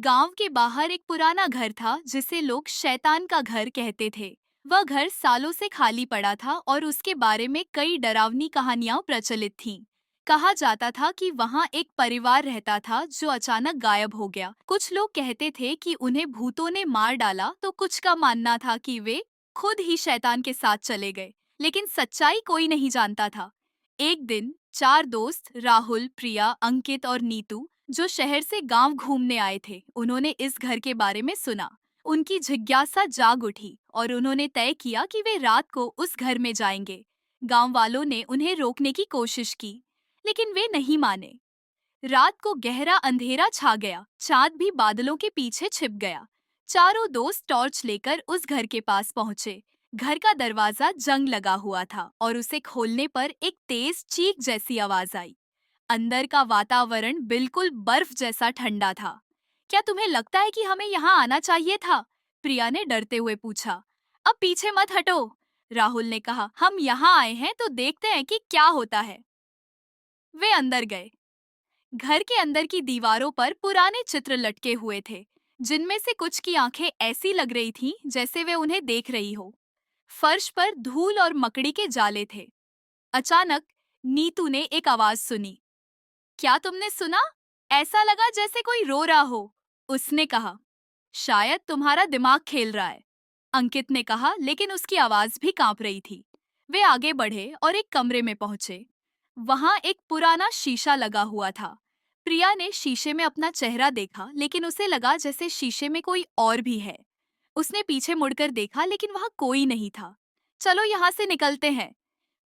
गांव के बाहर एक पुराना घर था जिसे लोग शैतान का घर कहते थे। वह घर सालों से खाली पड़ा था और उसके बारे में कई डरावनी कहानियां प्रचलित थीं। कहा जाता था कि वहां एक परिवार रहता था जो अचानक गायब हो गया। कुछ लोग कहते थे कि उन्हें भूतों ने मार डाला, तो कुछ का मानना था कि वे खुद ही शैतान के साथ चले गए। लेकिन सच्चाई कोई नहीं जानता था। एक दिन चार दोस्त राहुल, प्रिया, अंकित और नीतू जो शहर से गांव घूमने आए थे, उन्होंने इस घर के बारे में सुना। उनकी जिज्ञासा जाग उठी और उन्होंने तय किया कि वे रात को उस घर में जाएंगे। गांव वालों ने उन्हें रोकने की कोशिश की, लेकिन वे नहीं माने। रात को गहरा अंधेरा छा गया, चांद भी बादलों के पीछे छिप गया। चारों दोस्त टॉर्च लेकर उस घर के पास पहुंचे। घर का दरवाजा जंग लगा हुआ था और उसे खोलने पर एक तेज चीख जैसी आवाज आई। अंदर का वातावरण बिल्कुल बर्फ जैसा ठंडा था। क्या तुम्हें लगता है कि हमें यहाँ आना चाहिए था? प्रिया ने डरते हुए पूछा। अब पीछे मत हटो, राहुल ने कहा। हम यहाँ आए हैं तो देखते हैं कि क्या होता है। वे अंदर गए। घर के अंदर की दीवारों पर पुराने चित्र लटके हुए थे, जिनमें से कुछ की आंखें ऐसी लग रही थीं जैसे वे उन्हें देख रही हो। फर्श पर धूल और मकड़ी के जाले थे। अचानक नीतू ने एक आवाज सुनी। क्या तुमने सुना? ऐसा लगा जैसे कोई रो रहा हो, उसने कहा। शायद तुम्हारा दिमाग खेल रहा है, अंकित ने कहा, लेकिन उसकी आवाज भी कांप रही थी। वे आगे बढ़े और एक कमरे में पहुंचे। वहां एक पुराना शीशा लगा हुआ था। प्रिया ने शीशे में अपना चेहरा देखा, लेकिन उसे लगा जैसे शीशे में कोई और भी है। उसने पीछे मुड़कर देखा, लेकिन वहां कोई नहीं था। चलो यहाँ से निकलते हैं,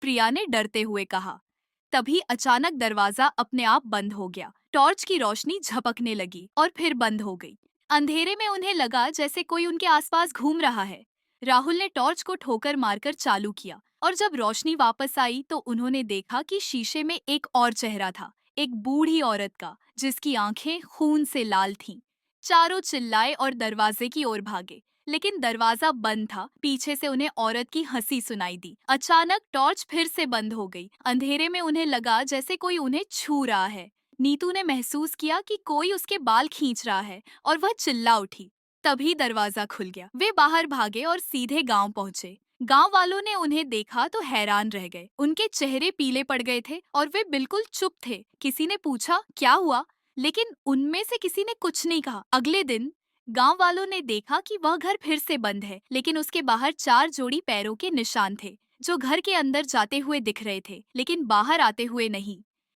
प्रिया ने डरते हुए कहा। तभी अचानक दरवाजा अपने आप बंद हो गया। टॉर्च की रोशनी झपकने लगी और फिर बंद हो गई। अंधेरे में उन्हें लगा जैसे कोई उनके आसपास घूम रहा है। राहुल ने टॉर्च को ठोकर मारकर चालू किया और जब रोशनी वापस आई तो उन्होंने देखा कि शीशे में एक और चेहरा था, एक बूढ़ी औरत का, जिसकी आंखें खून से लाल थीं। चारों चिल्लाए और दरवाजे की ओर भागे, लेकिन दरवाजा बंद था। पीछे से उन्हें औरत की हंसी सुनाई दी। अचानक टॉर्च फिर से बंद हो गई। अंधेरे में उन्हें लगा जैसे कोई उन्हें छू रहा है। नीतू ने महसूस किया कि कोई उसके बाल खींच रहा है और वह चिल्ला उठी। तभी दरवाजा खुल गया। वे बाहर भागे और सीधे गांव पहुंचे। गांव वालों ने उन्हें देखा तो हैरान रह गए। उनके चेहरे पीले पड़ गए थे और वे बिल्कुल चुप थे। किसी ने पूछा क्या हुआ, लेकिन उनमें से किसी ने कुछ नहीं कहा। अगले दिन गांव वालों ने देखा कि वह घर फिर से बंद है, लेकिन उसके बाहर चार जोड़ी पैरों के निशान थे, जो घर के अंदर जाते हुए दिख रहे थे, लेकिन बाहर आते हुए नहीं।